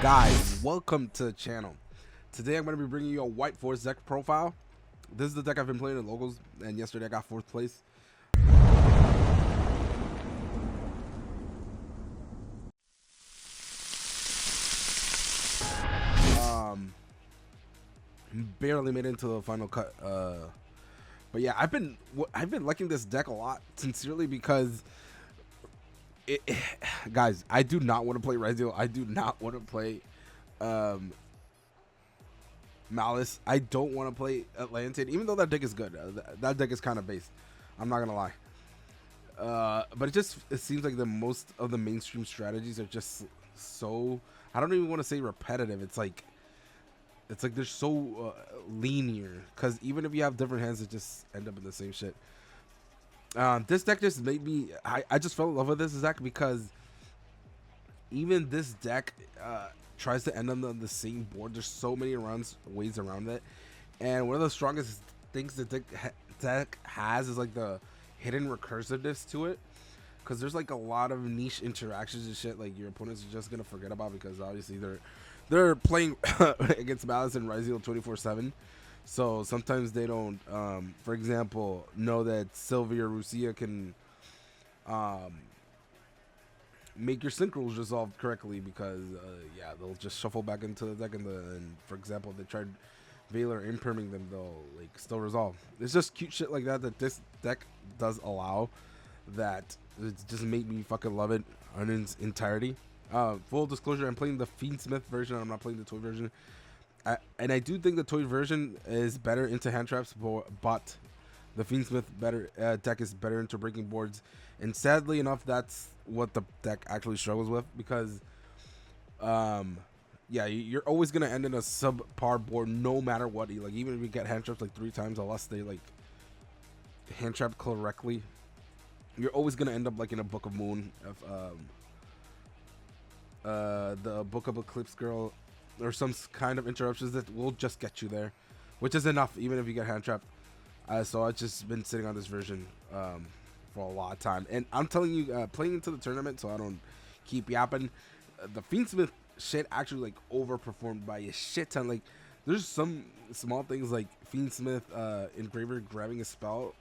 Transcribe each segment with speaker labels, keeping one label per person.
Speaker 1: Guys, welcome to the channel. Today I'm going to be bringing you a White Forest deck profile. This is the deck I've been playing in locals, and yesterday I got 4th place. Barely made it into the final cut. But yeah, I've been liking this deck a lot, sincerely, because guys, I do not want to play Reziel. I do not want to play Malice. I don't want to play Atlantean, even though that deck is good. That deck is kind of based. I'm not gonna lie. But it seems like the most of the mainstream strategies are just so, I don't even want to say repetitive. It's like they're so linear, because even if you have different hands, it just end up in the same shit. This deck just made me, I just fell in love with this deck, because even this deck tries to end on the same board. There's so many ways around it, and one of the strongest things the deck has is like the hidden recursiveness to it, because there's like a lot of niche interactions and shit like your opponents are just gonna forget about, because obviously they're playing against Malice and Reziel 24/7. So sometimes they don't, for example, know that Sylvia or Rucia can make your synchros resolved correctly, because yeah, they'll just shuffle back into the deck, and for example, if they tried Veiler imperming them, they'll like still resolve. It's just cute shit like that this deck does allow, that it just made me fucking love it in its entirety. Full disclosure, I'm playing the Fiend Smith version. I'm not playing the toy version. And I do think the toy version is better into hand traps, but the Fiend Smith deck is better into breaking boards. And sadly enough, that's what the deck actually struggles with, because yeah, you're always gonna end in a subpar board no matter what. Like, even if you get hand trapped like 3 times, unless they like hand trapped correctly, you're always gonna end up like in a Book of Moon, the Book of Eclipse Girl, or some kind of interruptions that will just get you there, which is enough even if you get hand trapped. So I've just been sitting on this version for a lot of time, and I'm telling you, playing into the tournament, so I don't keep yapping, the Fiend Smith shit actually like overperformed by a shit ton. Like, there's some small things like Fiend Smith Engraver grabbing a spell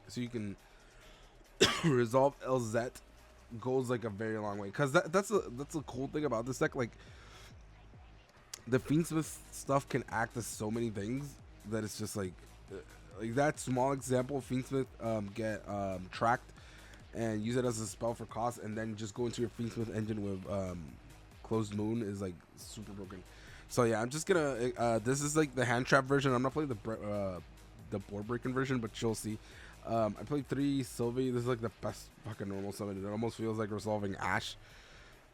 Speaker 1: so you can resolve LZ goes like a very long way, because that's a cool thing about this deck. Like, the Fiend Smith stuff can act as so many things that it's just like that small example, Fiend Smith get tracked and use it as a spell for cost, and then just go into your Fiend Smith engine with Closed Moon is like super broken. So yeah, I'm just gonna this is like the hand trap version. I'm not playing the board breaking version, but you'll see. I played 3 Sylvie. This is like the best fucking normal summon. It almost feels like resolving Ash.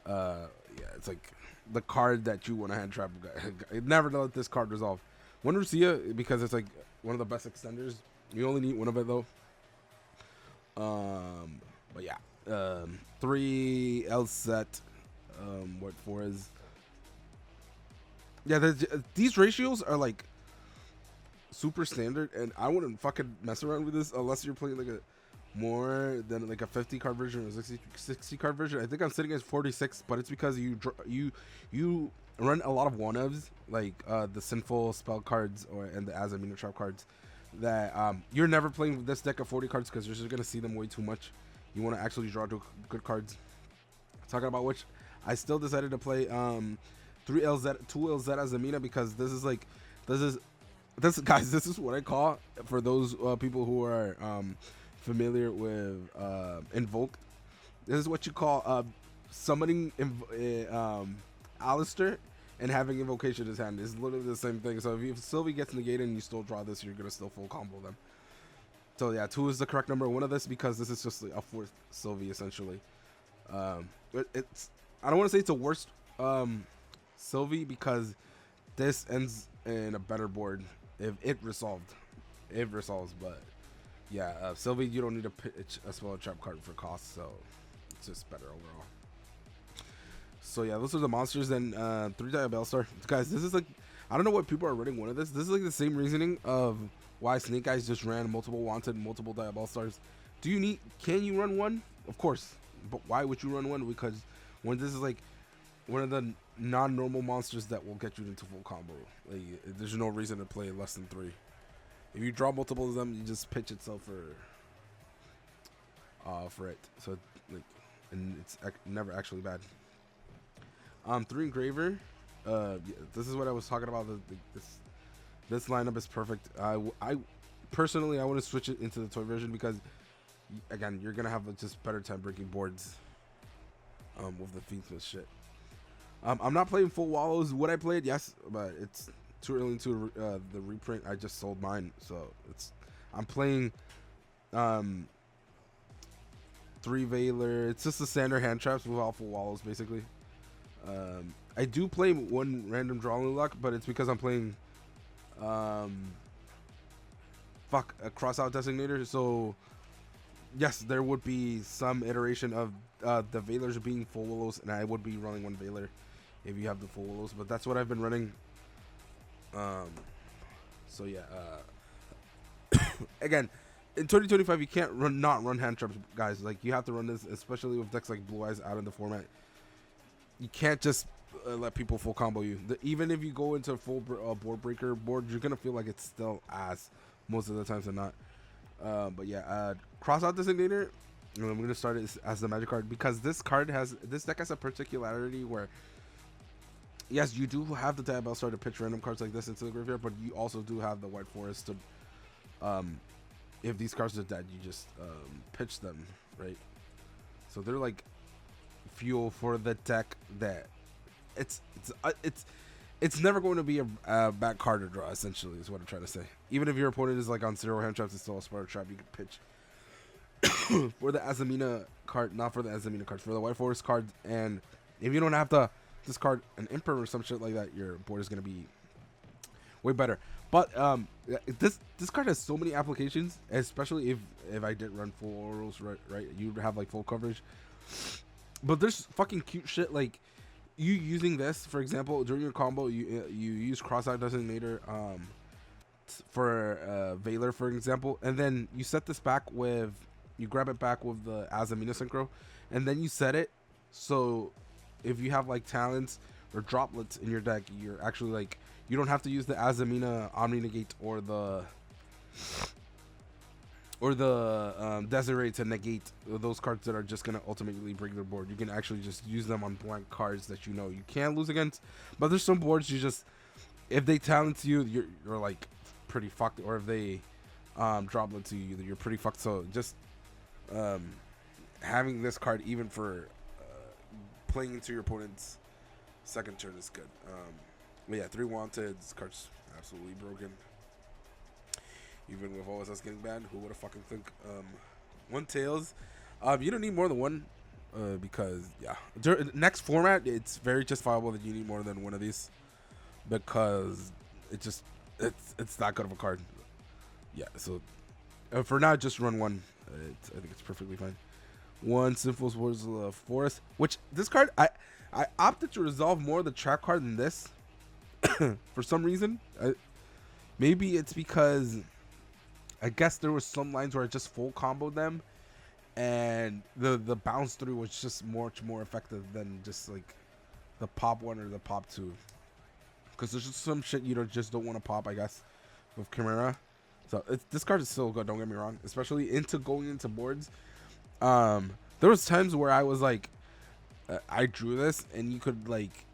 Speaker 1: Yeah, it's like the card that you want to hand trap. Never let this card resolve. One Rucia, because it's like one of the best extenders. You only need one of it though. But yeah, 3 L set. What 4 is? Yeah, these ratios are like super standard, and I wouldn't fucking mess around with this unless you're playing like a more than like a 50 card version or 60 card version. I think I'm sitting at 46, but it's because you run a lot of one-ofs, like the Sinful spell cards and the Azamina trap cards, that you're never playing with this deck of 40 cards, because you're just gonna see them way too much. You want to actually draw good cards. Talking about which, I still decided to play 2 LZ Azamina, because this is guys, this is what I call, for those people who are familiar with Invoked, this is what you call summoning Alistair and having Invocation in his hand. Is literally the same thing. So if Sylvie gets negated and you still draw this, you're gonna still full combo them. So yeah, 2 is the correct number. One of this, because this is just like a 4th Sylvie essentially. It's, I don't want to say it's a worst Sylvie, because this ends in a better board if it resolves, but yeah, Sylvie, you don't need to pitch a spell trap card for cost, so it's just better overall. So yeah, those are the monsters. And 3 Diabellstar, guys, this is like, I don't know what people are running one of this is like the same reasoning of why Snake Eyes just ran multiple Wanted, multiple Diabellstars. Can you run one? Of course, but why would you run one? Because when this is like one of the non-normal monsters that will get you into full combo. Like, there's no reason to play less than 3. If you draw multiple of them, you just pitch itself for it. So like, and it's never actually bad. 3 Engraver. Yeah, this is what I was talking about. This lineup is perfect. I personally I want to switch it into the toy version because again you're gonna have just better time breaking boards with the Fiend Smith shit. I'm not playing full wallows. Would I play it? Yes, but it's too early into the reprint. I just sold mine, so I'm playing 3 Veiler. It's just the standard hand traps with all full wallows basically. I do play 1 random drawing luck, but it's because I'm playing a crossout designator. So yes, there would be some iteration of the Veilers being full willows, and I would be running 1 Veiler if you have the full willows, but that's what I've been running. So yeah, again, in 2025 you can't not run hand traps, guys. Like, you have to run this, especially with decks like Blue Eyes out in the format. You can't just let people full combo you. Even if you go into a full board breaker board, you're gonna feel like it's still ass most of the times than not. But yeah, crossout designator. I'm gonna start it as the magic card because this deck has a particularity where, yes, you do have the tab start to pitch random cards like this into the graveyard, but you also do have the White Forest to, if these cards are dead, you just pitch them, right? So they're like fuel for the deck that it's never going to be a bad card to draw. Essentially, is what I'm trying to say. Even if your opponent is like on 0 hand traps, it's still a Sparta trap you can pitch. For the Azamina card, not for the Azamina card, for the White Forest card, and if you don't have to discard an Emperor or some shit like that, your board is gonna be way better. But this card has so many applications, especially if I did run full orals, right? You'd have like full coverage. But there's fucking cute shit like you using this, for example, during your combo, you use Crossout Designator for Veiler, for example, and then you set this back with, you grab it back with the Azamina Synchro, and then you set it so if you have like talents or droplets in your deck, you're actually like, you don't have to use the Azamina Omni Negate or the Desiree to negate those cards that are just gonna ultimately break their board. You can actually just use them on blank cards that you know you can't lose against. But there's some boards you just, if they talent you, you're like pretty fucked, or if they droplet to you, you're pretty fucked. So just having this card even for playing into your opponent's second turn is good. But yeah, 3 Wanted. This card's absolutely broken. Even with all us getting banned, who would have fucking think? 1 Tails. You don't need more than 1 because yeah, next format it's very justifiable that you need more than 1 of these because it's that good of a card. Yeah, so for now just run 1. I think it's perfectly fine. 1 Sinful Forest, which this card I opted to resolve more of the trap card than this for some reason. Maybe it's because I guess there was some lines where I just full comboed them, and the bounce through was just much more effective than just like the pop 1 or the pop 2. Because there's just some shit you just don't want to pop, I guess, with Chimera. So this card is still good. Don't get me wrong, especially going into boards. There was times where I was like, I drew this, and you could like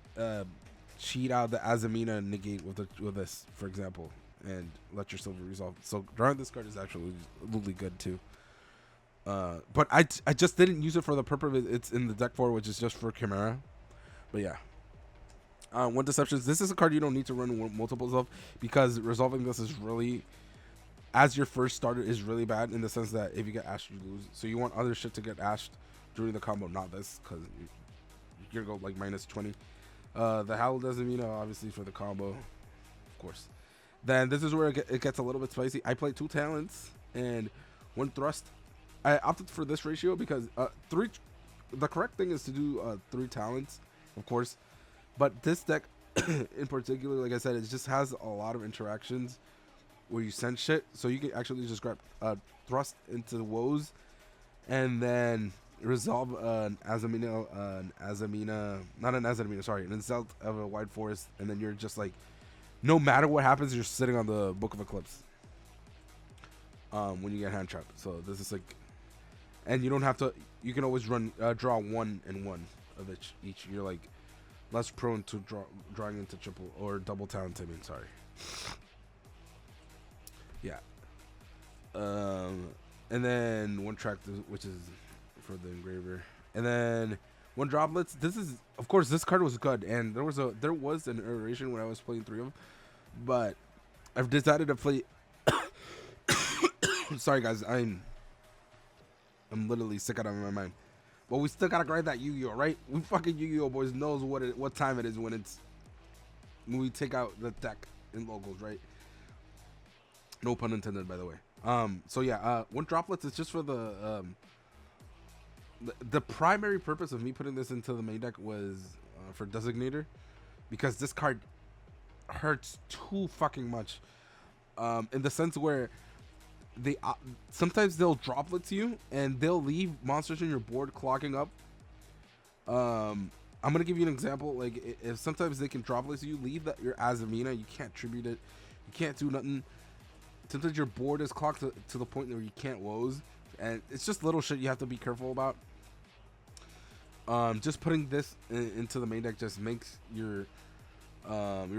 Speaker 1: cheat out the Azamina negate with this, for example, and let your silver resolve. So drawing this card is actually really good too. But I just didn't use it for the purpose it's in the deck for, which is just for Chimera. But yeah. 1 Deceptions. This is a card you don't need to run multiples of because resolving this is really, as your first starter, is really bad in the sense that if you get ashed, you lose. So you want other shit to get ashed during the combo, not this, because you're gonna go like -20. The Hallowed Azamina, obviously, for the combo, of course. Then this is where it gets a little bit spicy. I played 2 talents and 1 thrust. I opted for this ratio because the correct thing is to do 3 talents, of course. But this deck in particular, like I said, it just has a lot of interactions where you send shit. So you can actually just grab thrust into the woes, and then resolve not an Azamina, sorry, an insult of a White Forest, and then you're just like, no matter what happens, you're sitting on the Book of Eclipse. When you get hand trapped, so this is like, and you don't have to. You can always draw 1 and 1 of each. You're like less prone to drawing into triple or double talent. I mean, sorry. Yeah. And then one track, which is for the engraver, and then one droplets. This is, of course, this card was good, and there was an iteration when I was playing 3 of them, but I've decided to play. Sorry guys, I'm literally sick out of my mind. But we still gotta grind that Yu-Gi-Oh, right? We fucking Yu-Gi-Oh boys knows what time it is when we take out the deck in logos, right? No pun intended, by the way. So yeah, one droplets is just for the primary purpose of me putting this into the main deck was for Designator, because this card hurts too fucking much. In the sense where they sometimes they'll droplets you and they'll leave monsters on your board clogging up. I'm gonna give you an example. Like, if sometimes they can droplets you, leave your Azamina. You can't tribute it. You can't do nothing. Sometimes your board is clogged to the point where you can't woes, and it's just little shit you have to be careful about. Just putting this into the main deck just makes your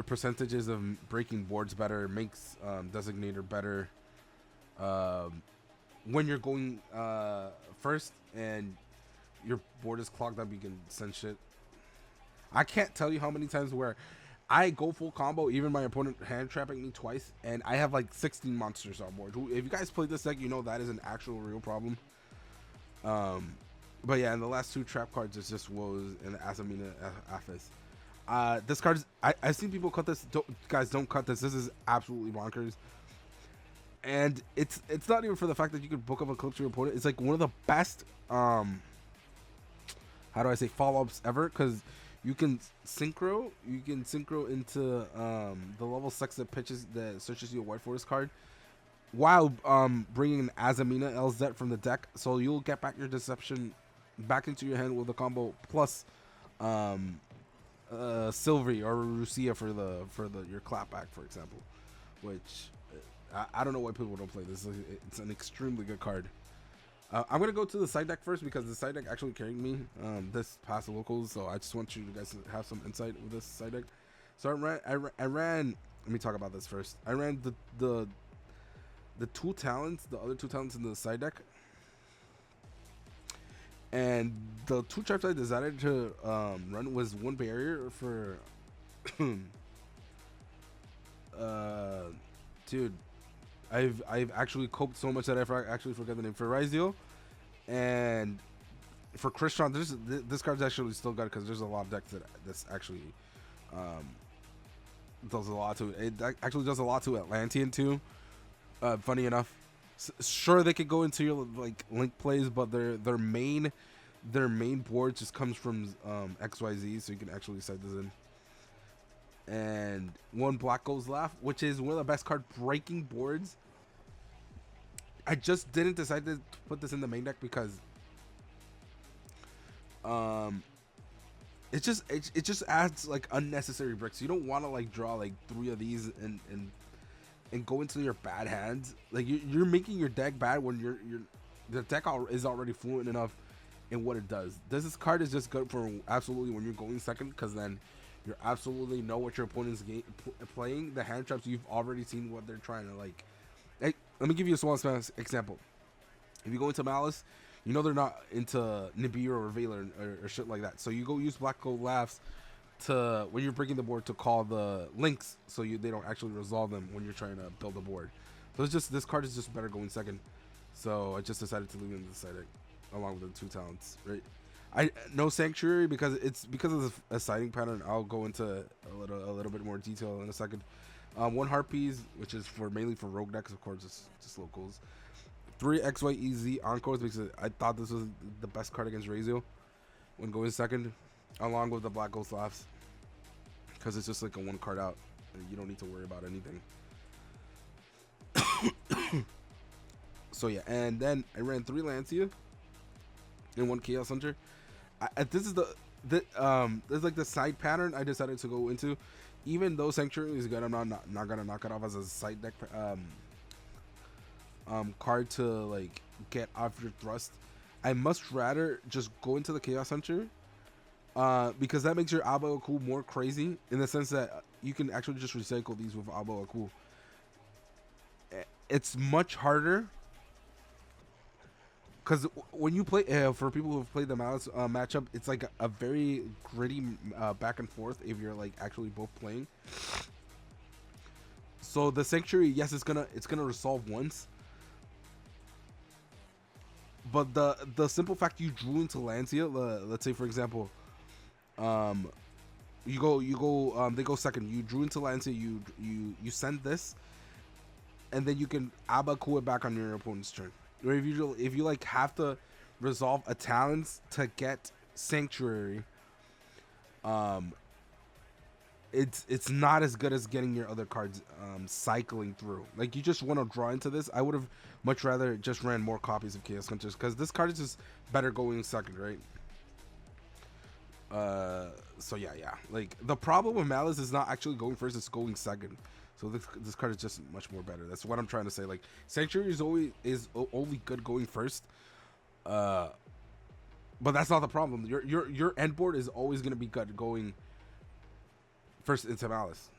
Speaker 1: percentages of breaking boards better. Makes Designator better. When you're going first and your board is clogged up, you can send shit. I can't tell you how many times where I go full combo, even my opponent hand trapping me twice, and I have like 16 monsters on board. If you guys play this deck, you know that is an actual real problem. But yeah, and the last 2 trap cards is just woes and the Azamina Fiendsmith. This card is, I've seen people cut this. Guys, don't cut this. This is absolutely bonkers. And it's not even for the fact that you can book up a clip to your opponent. It's like one of the best how do I say follow-ups ever, because you can synchro into the level 6 that pitches that searches you a White Forest card while bringing an Azamina LZ from the deck, so you'll get back your Deception back into your hand with a combo plus Silvery or Rusia for your clapback, for example, which I don't know why people don't play this. It's an extremely good card. I'm gonna go to the side deck first because the side deck actually carried me this past locals, so I just want you guys to have some insight with this side deck. So I ran. Let me talk about this first. I ran the 2 talents, the other 2 talents in the side deck, and the 2 traps I decided to run was 1 barrier for dude. I've actually coped so much that I actually forget the name, for Rizio, and for Christian. This card's actually still good because there's a lot of decks that's actually does a lot to it. It actually does a lot to Atlantean too. Funny enough, sure they could go into your like link plays, but their main board just comes from XYZ, so you can actually set this in. And 1 Black Goes Laugh, which is one of the best card breaking boards. I just didn't decide to put this in the main deck because it just adds like unnecessary bricks. You don't want to like draw like 3 of these and go into your bad hands. Like you're making your deck bad when the deck is already fluent enough in what it does. This card is just good for absolutely when you're going second, because then you absolutely know what your opponent's playing. The hand traps, you've already seen what they're trying to like. Hey, let me give you a small example. If you go into Malice, you know they're not into Nibiru or Veiler or shit like that. So you go use Black Gold Laughs to, when you're breaking the board, to call the links, so they don't actually resolve them when you're trying to build a board. So it's just, this card is just better going second. So I just decided to leave it in the side deck along with the 2 talents, right? No Sanctuary because of the sighting pattern. I'll go into a little bit more detail in a second. 1 Harpies, which is mainly for rogue decks, of course, it's just locals. 3 XYEZ Encores because I thought this was the best card against Razio when going second, along with the Black Ghost Laughs, because it's just like a 1 card out and you don't need to worry about anything. So yeah, and then I ran 3 Lancia, and one Chaos Hunter. This is this is like the side pattern I decided to go into. Even though Sanctuary is good, I'm not gonna knock it off as a side deck card to like get off your thrust. I much rather just go into the Chaos Hunter because that makes your Abo Aku more crazy in the sense that you can actually just recycle these with Abo Aku. It's much harder because when you play for people who have played the Malice matchup, it's like a very gritty back and forth if you're like actually both playing. So the Sanctuary, yes, it's gonna resolve once, but the simple fact you drew into Lancia, let's say for example, you go they go second, you drew into Lancia, you send this, and then you can Abaku it back on your opponent's turn. Or if you like have to resolve a talents to get Sanctuary, it's not as good as getting your other cards cycling through. Like you just want to draw into this. I would have much rather just ran more copies of Chaos Hunters because this card is just better going second, right? So yeah. Like the problem with Malice is not actually going first; it's going second. So this card is just much more better. That's what I'm trying to say. Like Sanctuary is only good going first, but that's not the problem. Your end board is always gonna be good going first into Malice.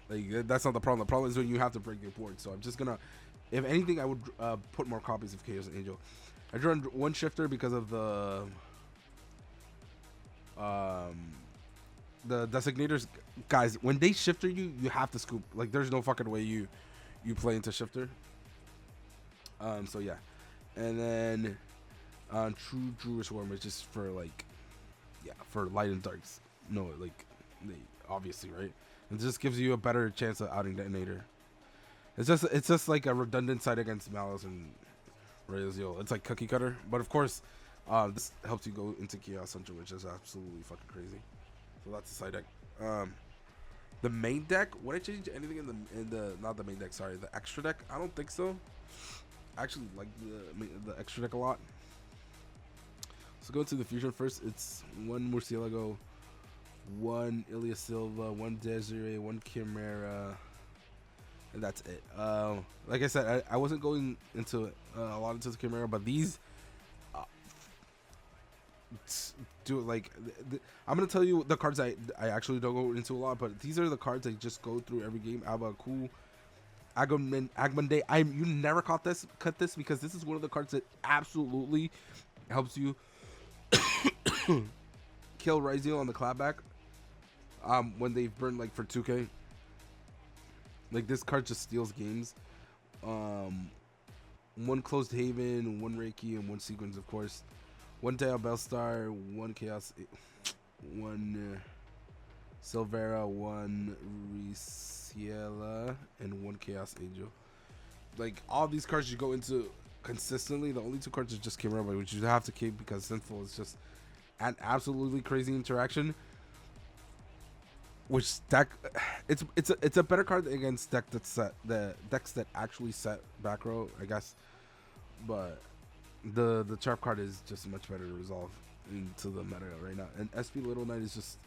Speaker 1: Like that's not the problem. The problem is when you have to break your board. So I'm just gonna, if anything, I would put more copies of Chaos Angel. I drew one shifter because of the designators. Guys, when they shifter you have to scoop. Like there's no fucking way you play into shifter. So yeah, and then true Druid Swarm is just for like, yeah, for light and darks. No, like obviously, right? It just gives you a better chance of outing Detonator. It's just like a redundant side against Malice and Razio. It's like cookie cutter, but of course, this helps you go into Chaos Hunter, which is absolutely fucking crazy. So that's the side deck. The main deck, would I change anything in the not the main deck, sorry, the extra deck? I don't think so. I actually like the extra deck a lot. So go to the fusion first. It's one Murcielago, one Ilya Silva, one Desiree, one Chimera, and that's it. Like I said, I wasn't going into a lot into the Chimera, but these do like I'm gonna tell you the cards I actually don't go into a lot, but these are the cards I just go through every game. Abaku, Agmande. You never cut this because this is one of the cards that absolutely helps you kill Razio on the clapback when they've burned like for 2k. Like this card just steals games. One Closed Haven, one Reiki, and one Sequence, of course. One Tail Bellstar, one Chaos, one Silvera, one Riciela, and one Chaos Angel. Like all these cards you go into consistently. The only two cards are just Chimera, which you have to keep because Sinful is just an absolutely crazy interaction. Which deck? It's a better card against deck that's set the decks that actually set back row, I guess. But the trap card is just much better to resolve into the meta right now. And SP Little Knight is just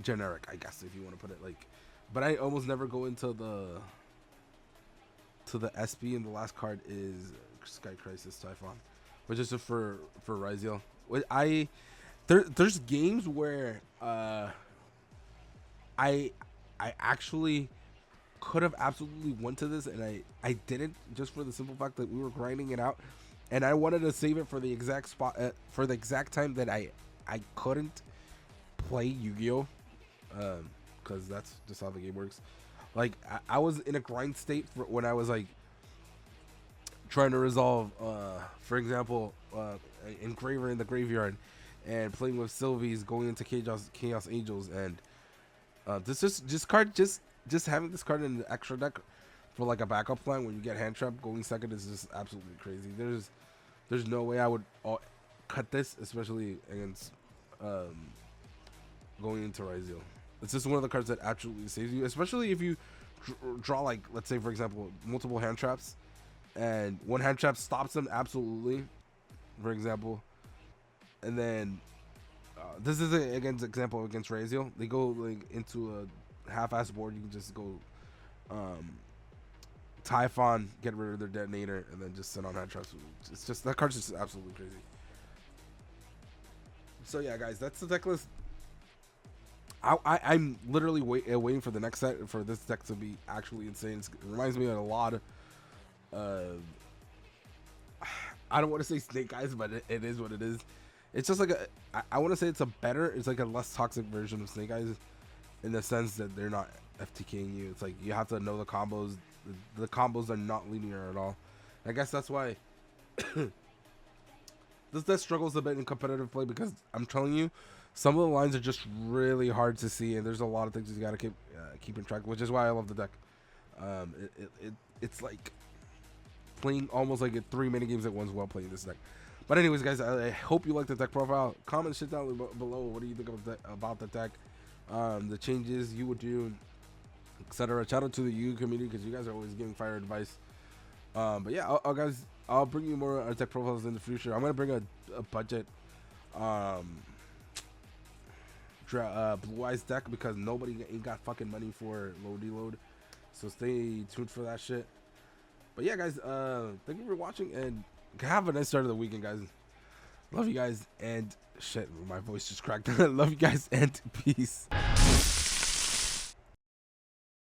Speaker 1: generic, I guess, if you want to put it like. But I almost never go into the SP, and the last card is Sky Crisis Typhon, which is just for Ryziel. There's games where I actually could have absolutely won to this, and I didn't, just for the simple fact that we were grinding it out, and I wanted to save it for the exact spot for the exact time that I couldn't play Yu-Gi-Oh, because that's just how the game works. Like I was in a grind state for when I was like trying to resolve, for example, Engraver in the graveyard, and playing with Sylvie's going into Chaos Angels, and this card just having this card in the extra deck for like a backup plan when you get hand trap going second is just absolutely crazy. There's no way I would cut this, especially against going into Ryziel. It's just one of the cards that absolutely saves you, especially if you draw like, let's say for example, multiple hand traps, and one hand trap stops them absolutely, for example. And then this is an example against Raziel. They go like into a half-ass board. You can just go Typhon, get rid of their detonator, and then just sit on hand traps. It's just, that card's just absolutely crazy. So yeah, guys, that's the deck list. I'm literally waiting for the next set for this deck to be actually insane. It reminds me of a lot of I don't want to say Snake Eyes, but it is what it is. It's just like I want to say it's like a less toxic version of Snake Eyes, in the sense that they're not FTKing you. It's like you have to know the combos. The combos are not linear at all. I guess that's why this deck struggles a bit in competitive play, because I'm telling you, some of the lines are just really hard to see, and there's a lot of things you gotta keep in track, which is why I love the deck. It's like playing almost like 3 mini games at once while playing this deck. But anyways, guys, I hope you like the deck profile. Comment shit down below. What do you think about the deck? The changes you would do, etc. Shout out to the U community, because you guys are always giving fire advice. But yeah, guys, I'll bring you more deck profiles in the future. I'm gonna bring a budget Blue Eyes deck, because nobody ain't got fucking money for low deload. So stay tuned for that shit. But yeah, guys, thank you for watching, and have a nice start of the weekend, guys. Love you guys, and shit, my voice just cracked. Love you guys, and peace.